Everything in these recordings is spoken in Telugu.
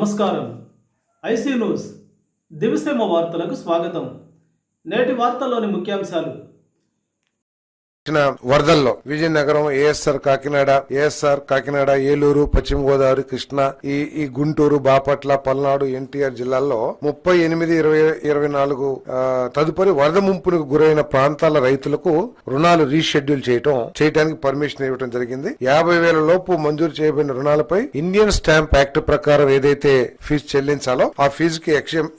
నమస్కారం. ఐసీ న్యూస్ దివిసేమ వార్తలకు స్వాగతం. నేటి వార్తల్లోని ముఖ్యాంశాలు. వరదల్లో విజయనగరం, ఏఎస్ఆర్ కాకినాడ, ఏలూరు, పశ్చిమ గోదావరి, కృష్ణా, ఈ గుంటూరు, బాపట్ల, పల్నాడు, ఎన్టీఆర్ జిల్లాల్లో 38-24 తదుపరి వరద ముంపునకు గురైన ప్రాంతాల రైతులకు రుణాలు రీషెడ్యూల్ చేయడానికి పర్మిషన్ ఇవ్వడం జరిగింది. 50,000 లోపు మంజూరు చేయబడిన రుణాలపై ఇండియన్ స్టాంప్ యాక్ట్ ప్రకారం ఏదైతే ఫీజు చెల్లించాలో ఆ ఫీజుకి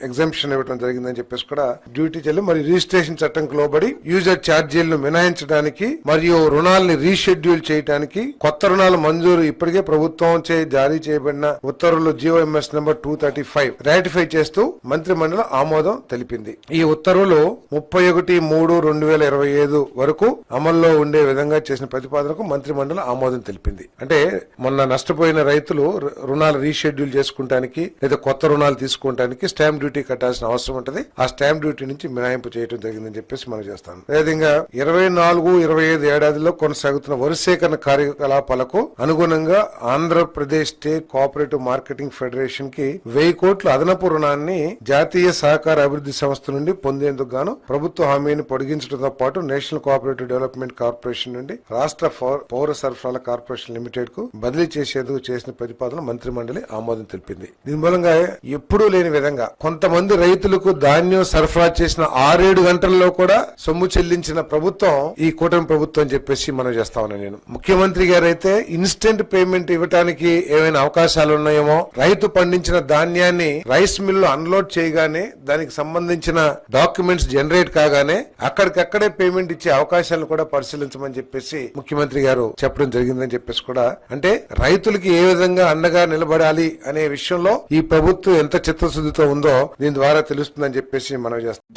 ఎగ్జంప్షన్ ఇవ్వడం జరిగిందని చెప్పేసి కూడా డ్యూటీ చెల్లి మరి రిజిస్ట్రేషన్ చట్టంకు లోబడి యూజర్ ఛార్జీలను మినహాయించడానికి మరియు రుణాలని రీషెడ్యూల్ చేయడానికి కొత్త రుణాల మంజూరు ఇప్పటికే ప్రభుత్వం జారీ చేయబడిన ఉత్తర్వులు GOMS నంబర్ 235 రాటిఫై చేస్తూ మంత్రి మండలి ఆమోదం తెలిపింది. ఈ ఉత్తర్వులు 31/3/2025 వరకు అమల్లో ఉండే విధంగా చేసిన ప్రతిపాదనకు మంత్రి మండలి ఆమోదం తెలిపింది. అంటే మొన్న నష్టపోయిన రైతులు రుణాలు రీషెడ్యూల్ చేసుకుంటానికి లేదా కొత్త రుణాలు తీసుకోవడానికి స్టాంప్ డ్యూటీ కట్టాల్సిన అవసరం ఉంటుంది. ఆ స్టాంప్ డ్యూటీ నుంచి మినహాయింపు చేయడం జరిగిందని చెప్పేసి మనం చేస్తాం. అదేవిధంగా 24-25 ఏడాదిలో కొనసాగుతున్న వరి సేకరణ కార్యకలాపాలకు అనుగుణంగా Andhra Pradesh state cooperative marketing federation కి 1,000 కోట్ల అదనపు రుణాన్ని జాతీయ సహకార అభివృద్ధి సంస్థ నుండి పొందేందుకు గాను ప్రభుత్వ హామీని పొడిగించడంతో పాటు నేషనల్ కోఆపరేటివ్ డెవలప్మెంట్ కార్పొరేషన్ నుండి రాష్ట్ర పౌర సరఫరాల కార్పొరేషన్ లిమిటెడ్ కు బదిలీ చేసేందుకు చేసిన ప్రతిపాదన మంత్రి మండలి ఆమోదం తెలిపింది. దీని మూలంగా ఎప్పుడూ లేని విధంగా కొంతమంది రైతులకు ధాన్యం సరఫరా చేసిన 6-7 గంటల్లో కూడా సొమ్ము చెల్లించిన ప్రభుత్వం ఈ కూటమి ప్రభుత్వం చెప్పేసి మనం చేస్తా ఉన్నా. నేను ముఖ్యమంత్రి గారు అయితే ఇన్స్టెంట్ పేమెంట్ ఇవ్వడానికి ఏమైనా అవకాశాలు ఉన్నాయేమో, రైతు పండించిన ధాన్యాన్ని రైస్ మిల్ అన్లోడ్ చేయగానే దానికి సంబంధించిన డాక్యుమెంట్స్ జనరేట్ కాగానే అక్కడికక్కడే పేమెంట్ ఇచ్చే అవకాశాలను కూడా పరిశీలించమని చెప్పేసి ముఖ్యమంత్రి గారు చెప్పడం జరిగిందని చెప్పేసి కూడా, అంటే రైతులకి ఏ విధంగా అండగా నిలబడాలి అనే విషయంలో ఈ ప్రభుత్వం ఎంత చిత్తశుద్ధితో ఉందో దీని ద్వారా తెలుస్తుందని చెప్పేసి మనం చేస్తాం.